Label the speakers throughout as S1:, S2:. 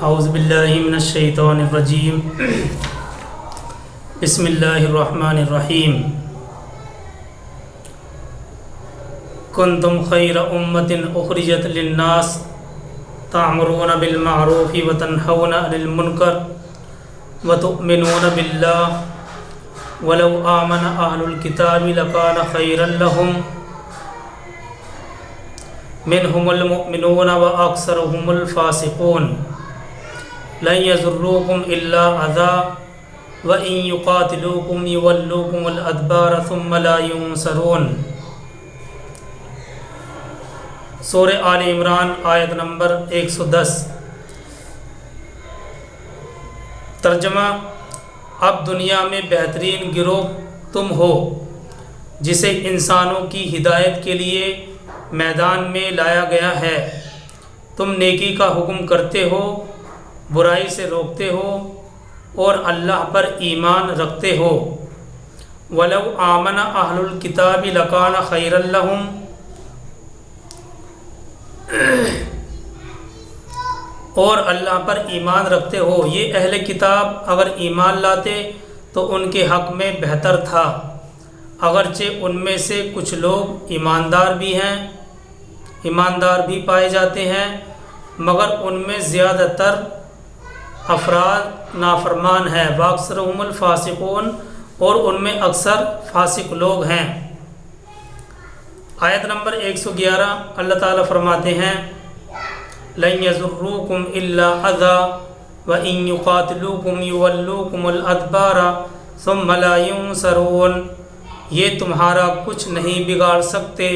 S1: اعوذ باللہ من الشیطان الرجیم بسم اللہ الرحمن الرحیم کنتم خیر امۃ اخرجت للناس تعمرون بالمعروف وتنہون عن المنکر وتؤمنون باللہ ولو آمن اہل الکتاب لکان خیرا لہم منہم المؤمنون واکثرہم الفاسقون لن یضروکم الا اذی وان یقاتلوکم یولوکم الادبار ثم لا ینصرون۔ سورہ آل عمران آیت نمبر 110۔ ترجمہ: اب دنیا میں بہترین گروہ تم ہو جسے انسانوں کی ہدایت کے لیے میدان میں لایا گیا ہے۔ تم نیکی کا حکم کرتے ہو، برائی سے روکتے ہو اور اللہ پر ایمان رکھتے ہو۔ وَلَوْ آمَنَ أَهْلُ الْكِتَابِ لَكَانَ خَيْرًا لَهُمْ، اور اللہ پر ایمان رکھتے ہو، یہ اہل کتاب اگر ایمان لاتے تو ان کے حق میں بہتر تھا، اگرچہ ان میں سے کچھ لوگ ایماندار بھی پائے جاتے ہیں، مگر ان میں زیادہ تر افراد نافرمان ہیں۔ واکثرہم الفاسقون، اور ان میں اکثر فاسق لوگ ہیں۔ آیت نمبر 111، اللہ تعالیٰ فرماتے ہیں: لن یضروکم الا اذی وان یقاتلوکم یولوکم الادبار ثم لا ینصرون۔ یہ تمہارا کچھ نہیں بگاڑ سکتے۔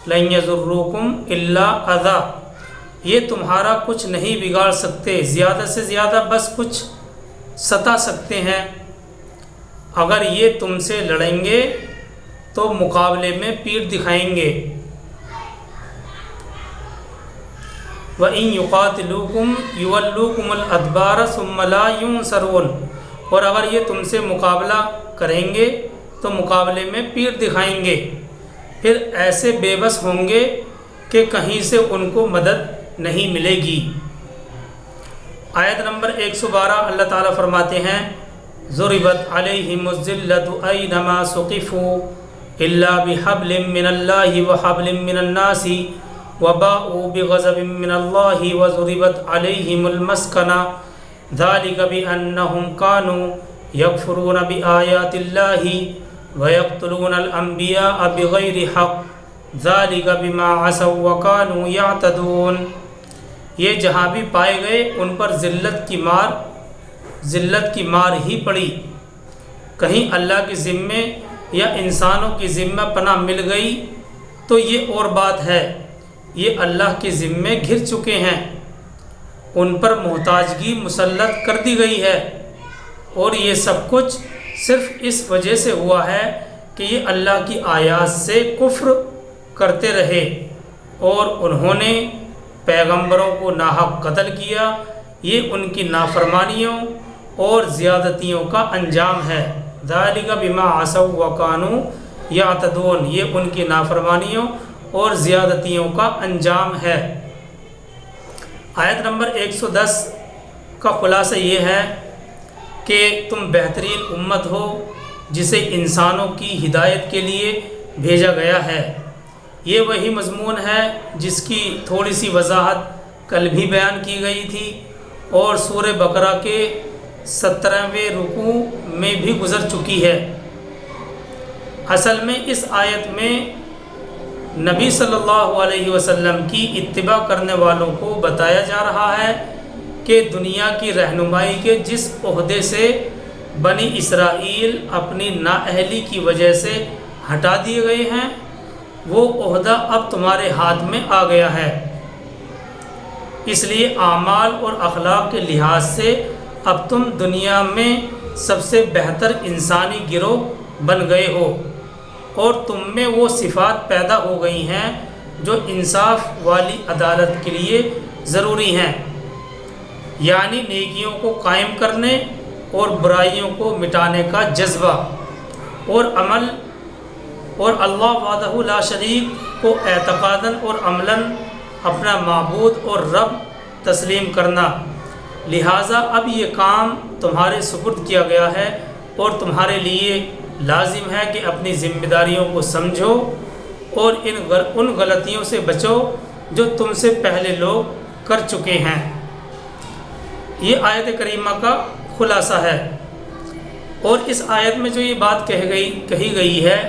S1: لن یضروکم الا اذی، یہ تمہارا کچھ نہیں بگاڑ سکتے، زیادہ سے زیادہ بس کچھ ستا سکتے ہیں۔ اگر یہ تم سے لڑیں گے تو مقابلے میں پیٹھ دکھائیں گے۔ وَإِن يُقَاتِلُوكُمْ يُوَلُّوكُمُ الْأَدْبَارَ ثُمَّ لَا يُنصَرُونَ، اور اگر یہ تم سے مقابلہ کریں گے تو مقابلے میں پیٹھ دکھائیں گے، پھر ایسے بے بس ہوں گے کہ کہیں سے ان کو مدد نہیں ملے گی۔ آیت نمبر 112، اللہ تعالیٰ فرماتے ہیں: ضُرِبَتْ عَلَيْهِمُ الذِّلَّةُ أَيْنَمَا ثُقِفُوا إِلَّا بِحَبْلٍ مِّنَ اللَّهِ وَحَبْلٍ مِّنَ النَّاسِ وَبَاءُوا بِغَضَبٍ مِّنَ اللَّهِ وَضُرِبَتْ عَلَيْهِمُ الْمَسْكَنَةُ ذَلِكَ بِأَنَّهُمْ كَانُوا يَكْفُرُونَ بِآيَاتِ اللَّهِ وَيَقْتُلُونَ الْأَنبِيَاءَ بِغَيْرِ حَقٍّ ذَلِكَ بِمَا عَصَوا وَكَانُوا يَعْتَدُونَ۔ یہ جہاں بھی پائے گئے ان پر ذلت کی مار ہی پڑی۔ کہیں اللہ کے ذمے یا انسانوں کی ذمہ پناہ مل گئی تو یہ اور بات ہے، یہ اللہ کے ذمے گھر چکے ہیں، ان پر محتاجگی مسلط کر دی گئی ہے، اور یہ سب کچھ صرف اس وجہ سے ہوا ہے کہ یہ اللہ کی آیات سے کفر کرتے رہے اور انہوں نے پیغمبروں کو ناحق قتل کیا۔ یہ ان کی نافرمانیوں اور زیادتیوں کا انجام ہے۔ ذَلِكَ بِمَا عَصَوا وَكَانُوا يَعْتَدُونَ، یہ ان کی نافرمانیوں اور زیادتیوں کا انجام ہے۔ آیت نمبر 110 کا خلاصہ یہ ہے کہ تم بہترین امت ہو جسے انسانوں کی ہدایت کے لیے بھیجا گیا ہے۔ یہ وہی مضمون ہے جس کی تھوڑی سی وضاحت کل بھی بیان کی گئی تھی اور سورہ بقرہ کے 17ویں رکوع میں بھی گزر چکی ہے۔ اصل میں اس آیت میں نبی صلی اللہ علیہ وسلم کی اتباع کرنے والوں کو بتایا جا رہا ہے کہ دنیا کی رہنمائی کے جس عہدے سے بنی اسرائیل اپنی نااہلی کی وجہ سے ہٹا دیے گئے ہیں، وہ عہدہ اب تمہارے ہاتھ میں آ گیا ہے۔ اس لیے اعمال اور اخلاق کے لحاظ سے اب تم دنیا میں سب سے بہتر انسانی گروہ بن گئے ہو، اور تم میں وہ صفات پیدا ہو گئی ہیں جو انصاف والی عدالت کے لیے ضروری ہیں، یعنی نیکیوں کو قائم کرنے اور برائیوں کو مٹانے کا جذبہ اور عمل، اور اللہ وحدہ لا شریک کو اعتقاداً اور عملاً اپنا معبود اور رب تسلیم کرنا، لہٰذا اب یہ کام تمہارے سپرد کیا گیا ہے اور تمہارے لیے لازم ہے کہ اپنی ذمہ داریوں کو سمجھو اور ان غلطیوں سے بچو جو تم سے پہلے لوگ کر چکے ہیں۔ یہ آیت کریمہ کا خلاصہ ہے۔ اور اس آیت میں جو یہ بات کہی گئی ہے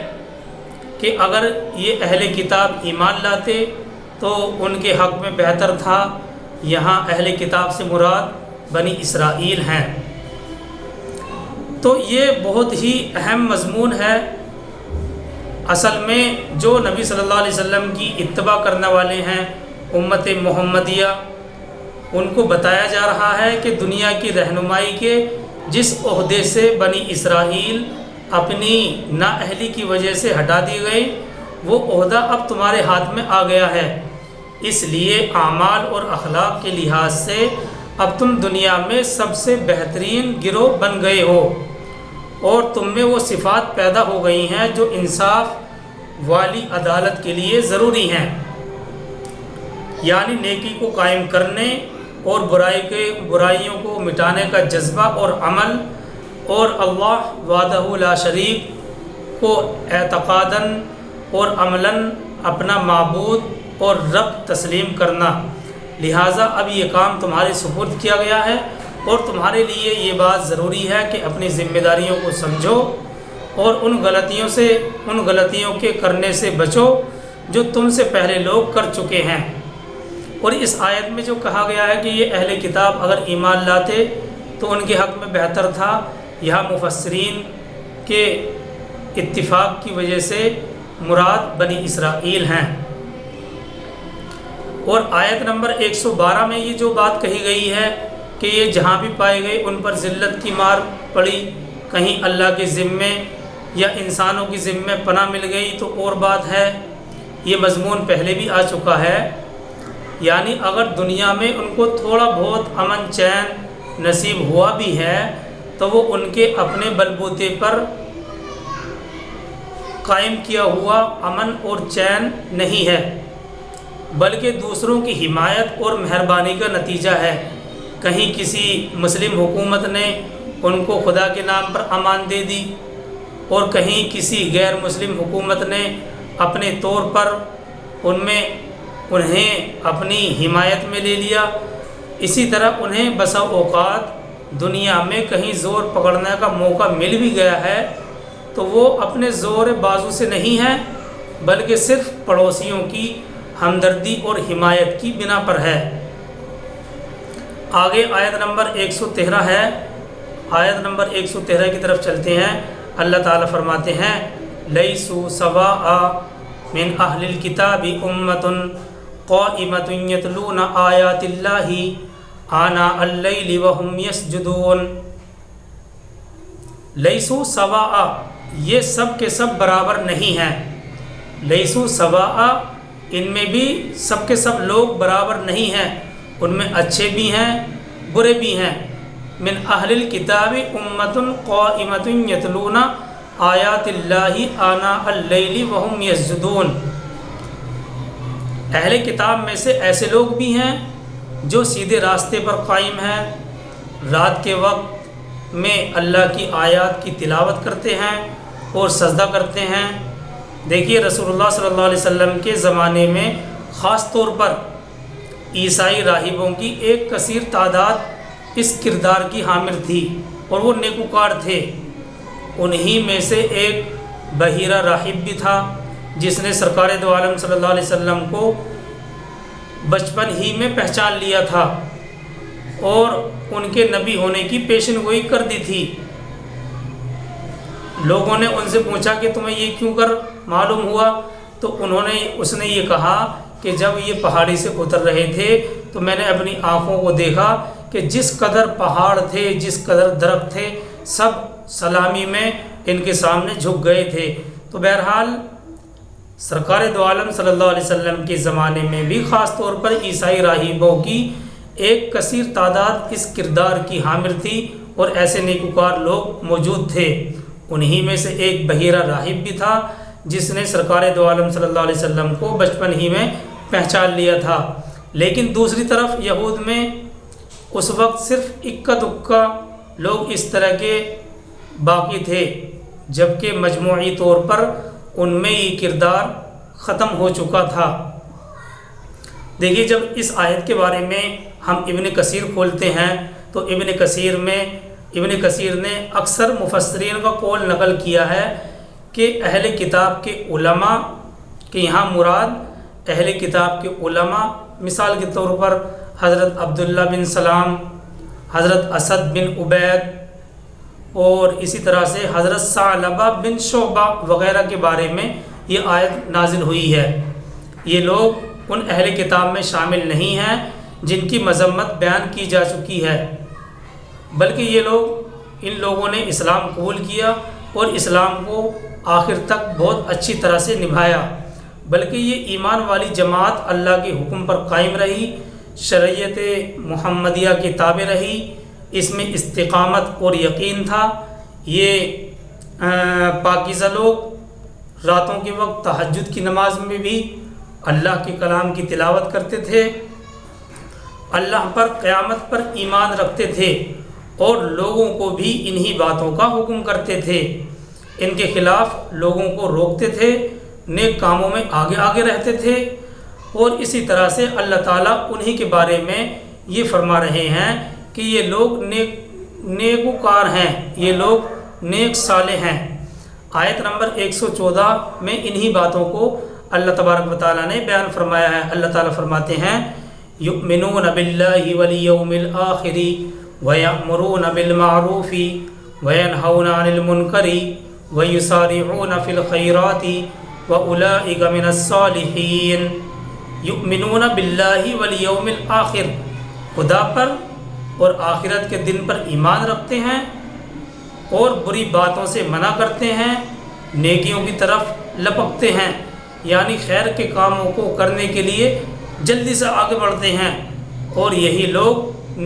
S1: کہ اگر یہ اہل کتاب ایمان لاتے تو ان کے حق میں بہتر تھا، یہاں اہل کتاب سے مراد بنی اسرائیل ہیں۔ تو یہ بہت ہی اہم مضمون ہے۔ اصل میں جو نبی صلی اللہ علیہ وسلم کی اتباع کرنے والے ہیں، امت محمدیہ، ان کو بتایا جا رہا ہے کہ دنیا کی رہنمائی کے جس عہدے سے بنی اسرائیل اپنی نااہلی کی وجہ سے ہٹا دی گئی، وہ عہدہ اب تمہارے ہاتھ میں آ گیا ہے۔ اس لیے اعمال اور اخلاق کے لحاظ سے اب تم دنیا میں سب سے بہترین گروہ بن گئے ہو، اور تم میں وہ صفات پیدا ہو گئی ہیں جو انصاف والی عدالت کے لیے ضروری ہیں، یعنی نیکی کو قائم کرنے اور برائیوں کو مٹانے کا جذبہ اور عمل، اور اللہ وحدہ لا شریک کو اعتقاداً اور عملاً اپنا معبود اور رب تسلیم کرنا۔ لہٰذا اب یہ کام تمہارے سپرد کیا گیا ہے اور تمہارے لیے یہ بات ضروری ہے کہ اپنی ذمہ داریوں کو سمجھو اور ان غلطیوں کے کرنے سے بچو جو تم سے پہلے لوگ کر چکے ہیں۔ اور اس آیت میں جو کہا گیا ہے کہ یہ اہل کتاب اگر ایمان لاتے تو ان کے حق میں بہتر تھا، یہاں مفسرین کے اتفاق کی وجہ سے مراد بنی اسرائیل ہیں۔ اور آیت نمبر 112 میں یہ جو بات کہی گئی ہے کہ یہ جہاں بھی پائے گئے ان پر ذلت کی مار پڑی، کہیں اللہ کے ذمے یا انسانوں کی ذمے پناہ مل گئی تو اور بات ہے۔ یہ مضمون پہلے بھی آ چکا ہے، یعنی اگر دنیا میں ان کو تھوڑا بہت امن چین نصیب ہوا بھی ہے تو وہ ان کے اپنے بلبوتے پر قائم کیا ہوا امن اور چین نہیں ہے، بلکہ دوسروں کی حمایت اور مہربانی کا نتیجہ ہے۔ کہیں کسی مسلم حکومت نے ان کو خدا کے نام پر امان دے دی، اور کہیں کسی غیر مسلم حکومت نے اپنے طور پر انہیں اپنی حمایت میں لے لیا۔ اسی طرح انہیں بسا اوقات دنیا میں کہیں زور پکڑنے کا موقع مل بھی گیا ہے تو وہ اپنے زور بازو سے نہیں ہے، بلکہ صرف پڑوسیوں کی ہمدردی اور حمایت کی بنا پر ہے۔ آگے آیت نمبر 113 ہے، آیت نمبر 113 کی طرف چلتے ہیں۔ اللہ تعالیٰ فرماتے ہیں لیسوا سواء من اہل الکتاب امۃ قائمۃ یتلون آیات اللہ آناء اللیل وہم یسجدون۔ لیسوا سواء، یہ سب کے سب برابر نہیں ہیں۔ لیسوا سواء، ان میں بھی سب کے سب لوگ برابر نہیں ہیں، ان میں اچھے بھی ہیں برے بھی ہیں۔ من اہل الکتاب امۃ قائمۃ یتلون آیات اللہ آناء اللیل وہم یسجدون۔ اہل کتاب میں سے ایسے لوگ بھی ہیں جو سیدھے راستے پر قائم ہیں، رات کے وقت میں اللہ کی آیات کی تلاوت کرتے ہیں اور سجدہ کرتے ہیں۔ دیکھیے رسول اللہ صلی اللہ علیہ وسلم کے زمانے میں خاص طور پر عیسائی راہبوں کی ایک کثیر تعداد اس کردار کی حامل تھی اور وہ نیکوکار تھے۔ انہی میں سے ایک بحیرہ راہب بھی تھا جس نے سرکار دو عالم صلی اللہ علیہ وسلم کو بچپن ہی میں پہچان لیا تھا اور ان کے نبی ہونے کی پیشن گوئی کر دی تھی۔ لوگوں نے ان سے پوچھا کہ تمہیں یہ کیوں کر معلوم ہوا، تو اس نے یہ کہا کہ جب یہ پہاڑی سے اتر رہے تھے تو میں نے اپنی آنکھوں کو دیکھا کہ جس قدر پہاڑ تھے، جس قدر درخت تھے، سب سلامی میں ان کے سامنے جھک گئے تھے۔ تو بہرحال سرکار دو عالم صلی اللہ علیہ وسلم کے زمانے میں بھی خاص طور پر عیسائی راہبوں کی ایک کثیر تعداد اس کردار کی حامل تھی اور ایسے نیکوکار لوگ موجود تھے۔ انہی میں سے ایک بحیرہ راہب بھی تھا جس نے سرکار دو عالم صلی اللہ علیہ وسلم کو بچپن ہی میں پہچان لیا تھا۔ لیکن دوسری طرف یہود میں اس وقت صرف اکا دکا لوگ اس طرح کے باقی تھے، جبکہ مجموعی طور پر ان میں یہ کردار ختم ہو چکا تھا۔ دیکھیے، جب اس آیت کے بارے میں ہم ابن کثیر کھولتے ہیں تو ابن کثیر نے اکثر مفسرین کا قول نقل کیا ہے کہ اہل کتاب کے علماء کہ یہاں مراد اہل کتاب کے علماء مثال کے طور پر حضرت عبداللہ بن سلام، حضرت اسد بن عبید اور اسی طرح سے حضرت ثعلبہ بن شعبہ وغیرہ کے بارے میں یہ آیت نازل ہوئی ہے۔ یہ لوگ ان اہل کتاب میں شامل نہیں ہیں جن کی مذمت بیان کی جا چکی ہے، بلکہ یہ لوگ ان لوگوں نے اسلام قبول کیا اور اسلام کو آخر تک بہت اچھی طرح سے نبھایا، بلکہ یہ ایمان والی جماعت اللہ کے حکم پر قائم رہی، شریعت محمدیہ کے تابع رہی، اس میں استقامت اور یقین تھا۔ یہ پاکیزہ لوگ راتوں کے وقت تہجد کی نماز میں بھی اللہ کے کلام کی تلاوت کرتے تھے، اللہ پر قیامت پر ایمان رکھتے تھے اور لوگوں کو بھی انہی باتوں کا حکم کرتے تھے، ان کے خلاف لوگوں کو روکتے تھے، نیک کاموں میں آگے آگے رہتے تھے۔ اور اسی طرح سے اللہ تعالیٰ انہی کے بارے میں یہ فرما رہے ہیں کہ یہ لوگ نیکوکار ہیں، یہ لوگ نیک صالح ہیں۔ آیت نمبر 114 میں انہی باتوں کو اللہ تبارک و تعالیٰ نے بیان فرمایا ہے۔ اللہ تعالیٰ فرماتے ہیں یؤمنون باللہ والیوم الآخر ویأمرون بالمعروف وینہون عن المنکر ویسارعون فی الخیرات واولئک من الصالحین۔ یؤمنون باللہ والیوم الآخر، خدا پر اور آخرت کے دن پر ایمان رکھتے ہیں اور بری باتوں سے منع کرتے ہیں، نیکیوں کی طرف لپکتے ہیں، یعنی خیر کے کاموں کو کرنے کے لیے جلدی سے آگے بڑھتے ہیں، اور یہی لوگ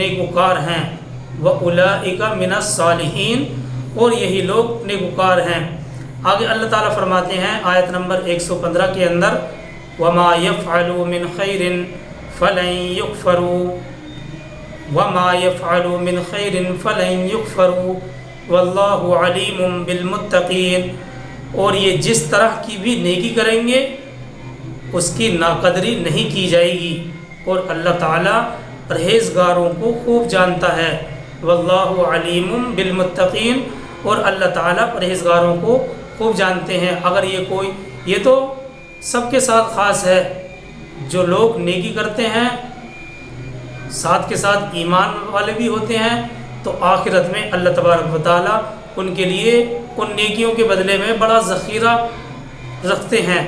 S1: نیکوکار ہیں۔ وَأُولَئِكَ مِنَ الصَّالِحِينَ، اور یہی لوگ نیکوکار ہیں۔ آگے اللہ تعالیٰ فرماتے ہیں آیت نمبر 115 کے اندر وَمَا يَفْعَلُوا مِنْ خَيْرٍ فَلَنْ يُكْفَرُوا وَمَا يَفْعَلُوا مِنْ خَيْرٍ فَلَنْ يُكْفَرُوا وَاللَّهُ عَلِيمٌ بِالْمُتَّقِينَ، اور یہ جس طرح کی بھی نیکی کریں گے اس کی ناقدری نہیں کی جائے گی، اور اللہ تعالیٰ پرہیزگاروں کو خوب جانتا ہے۔ واللہ علیم بالمتقین، اور اللہ تعالیٰ پرہیزگاروں کو خوب جانتے ہیں۔ اگر یہ تو سب کے ساتھ خاص ہے، جو لوگ نیکی کرتے ہیں ساتھ کے ساتھ ایمان والے بھی ہوتے ہیں، تو آخرت میں اللہ تبارک و تعالیٰ ان کے لیے ان نیکیوں کے بدلے میں بڑا ذخیرہ رکھتے ہیں،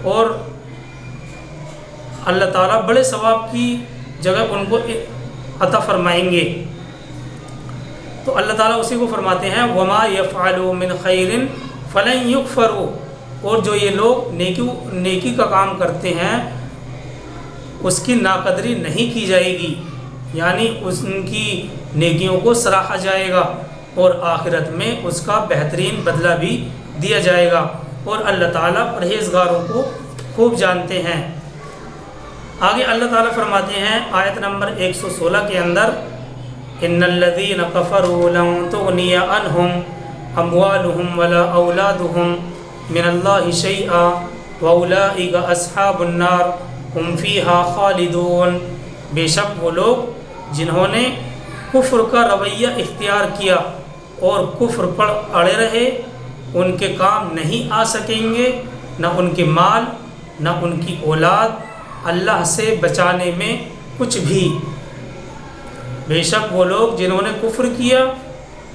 S1: اور اللہ تعالیٰ بڑے ثواب کی جگہ ان کو عطا فرمائیں گے۔ تو اللہ تعالیٰ اسی کو فرماتے ہیں وما یفعلوا من خیر فلن یکفروا، اور جو یہ لوگ نیکی کا کام کرتے ہیں اس کی ناقدری نہیں کی جائے گی، یعنی ان کی نیکیوں کو سراہا جائے گا اور آخرت میں اس کا بہترین بدلہ بھی دیا جائے گا، اور اللہ تعالیٰ پرہیزگاروں کو خوب جانتے ہیں۔ آگے اللہ تعالیٰ فرماتے ہیں آیت نمبر 116 کے اندر ان الذین کفروا لن تغنی عنہم اموالہم ولا اولادہم من اللہ شیئا واولئک اصحاب النار ہم فیہا خالدون۔ بے شک وہ لوگ جنہوں نے کفر کا رویہ اختیار کیا اور کفر پر اڑے رہے، ان کے کام نہیں آ سکیں گے، نہ ان کے مال نہ ان کی اولاد اللہ سے بچانے میں کچھ بھی۔ بے شک وہ لوگ جنہوں نے کفر کیا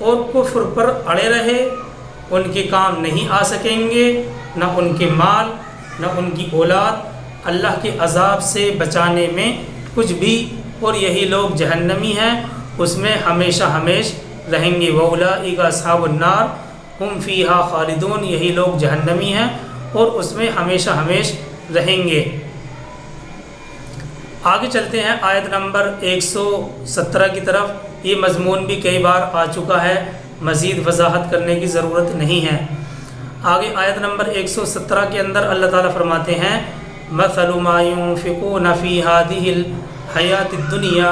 S1: اور کفر پر اڑے رہے، ان کے کام نہیں آ سکیں گے، نہ ان کے مال نہ ان کی اولاد اللہ کے عذاب سے بچانے میں کچھ بھی، اور یہی لوگ جہنمی ہیں، اس میں ہمیشہ رہیں گے۔ وَأُولَئِكَ أَصْحَابُ النَّارِ هُمْ فِيهَا خَالِدُونَ، یہی لوگ جہنمی ہیں اور اس میں ہمیشہ رہیں گے۔ آگے چلتے ہیں آیت نمبر 117 کی طرف۔ یہ مضمون بھی کئی بار آ چکا ہے، مزید وضاحت کرنے کی ضرورت نہیں ہے۔ آگے آیت نمبر 117 کے اندر اللہ تعالیٰ فرماتے ہیں مَثَلُ مَا يُنْفِقُونَ فِي هَذِهِ الْحَيَاةِ الدُّنْيَا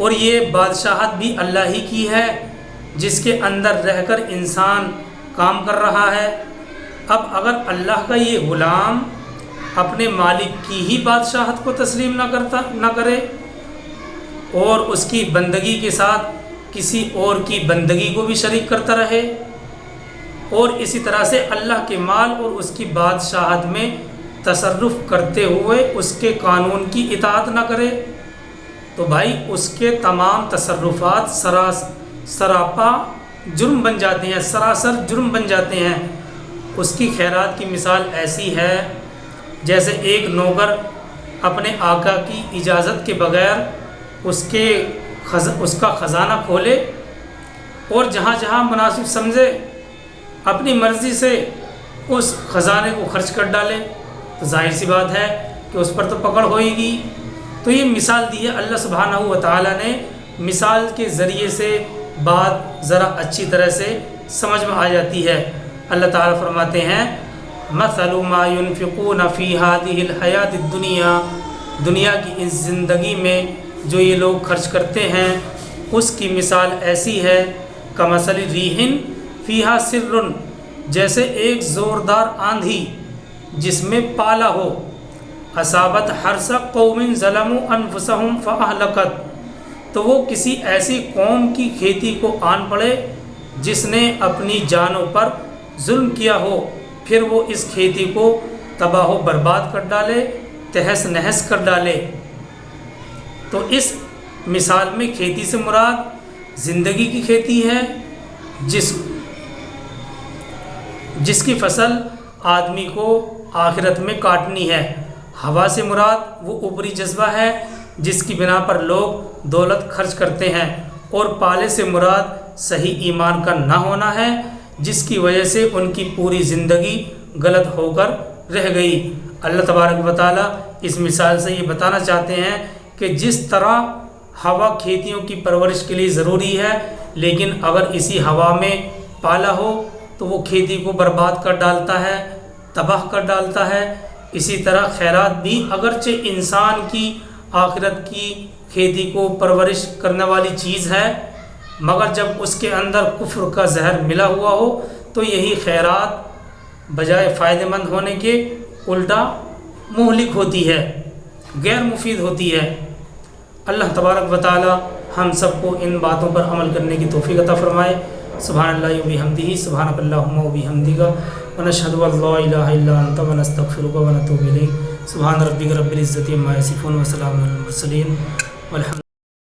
S1: اور یہ بادشاہت بھی اللہ ہی کی ہے جس کے اندر رہ کر انسان کام کر رہا ہے۔ اب اگر اللہ کا یہ غلام اپنے مالک کی ہی بادشاہت کو تسلیم نہ کرے اور اس کی بندگی کے ساتھ کسی اور کی بندگی کو بھی شریک کرتا رہے، اور اسی طرح سے اللہ کے مال اور اس کی بادشاہت میں تصرف کرتے ہوئے اس کے قانون کی اطاعت نہ کرے، تو بھائی اس کے تمام تصرفات سراپا جرم بن جاتے ہیں، سراسر جرم بن جاتے ہیں۔ اس کی خیرات کی مثال ایسی ہے جیسے ایک نوکر اپنے آقا کی اجازت کے بغیر اس کا خزانہ کھولے اور جہاں جہاں مناسب سمجھے اپنی مرضی سے اس خزانے کو خرچ کر ڈالے، تو ظاہر سی بات ہے کہ اس پر تو پکڑ ہوئے گی۔ تو یہ مثال دی ہے اللہ سبحانہ و تعالیٰ نے، مثال کے ذریعے سے بات ذرا اچھی طرح سے سمجھ میں آ جاتی ہے۔ اللہ تعالیٰ فرماتے ہیں مثل ما ينفقون في هذه الحیات الدنیا، دنیا کی اس زندگی میں جو یہ لوگ خرچ کرتے ہیں اس کی مثال ایسی ہے کمثل ریح فیہا سر، جیسے ایک زوردار آندھی جس میں پالا ہو، اصابت حرث قوم ظلموا انفسهم فاہلکت، تو وہ کسی ایسی قوم کی کھیتی کو آن پڑے جس نے اپنی جانوں پر ظلم کیا ہو، پھر وہ اس کھیتی کو تباہ و برباد کر ڈالے، تہس نہس کر ڈالے۔ تو اس مثال میں کھیتی سے مراد زندگی کی کھیتی ہے جس کی فصل آدمی کو آخرت میں کاٹنی ہے۔ ہوا سے مراد وہ اوپری جذبہ ہے جس کی بنا پر لوگ دولت خرچ کرتے ہیں، اور پالے سے مراد صحیح ایمان کا نہ ہونا ہے جس کی وجہ سے ان کی پوری زندگی غلط ہو کر رہ گئی۔ اللہ تبارک و تعالیٰ اس مثال سے یہ بتانا چاہتے ہیں کہ جس طرح ہوا کھیتیوں کی پرورش کے لیے ضروری ہے، لیکن اگر اسی ہوا میں پالا ہو تو وہ کھیتی کو برباد کر ڈالتا ہے، تباہ کر ڈالتا ہے، اسی طرح خیرات بھی اگرچہ انسان کی آخرت کی کھیتی کو پرورش کرنے والی چیز ہے، مگر جب اس کے اندر کفر کا زہر ملا ہوا ہو تو یہی خیرات بجائے فائدہ مند ہونے کے الٹا مہلک ہوتی ہے، غیر مفید ہوتی ہے۔ اللہ تبارک و تعالی ہم سب کو ان باتوں پر عمل کرنے کی توفیق عطا فرمائے۔ سبحان اللہ و بحمدہ، سبحانک اللہم و بحمدک، ونشہد ان لا الہ الا انت ونستغفرک ونتوب الیک۔ سبحان ربک رب العزۃ عما یصفون وسلام علی المرسلین والحمد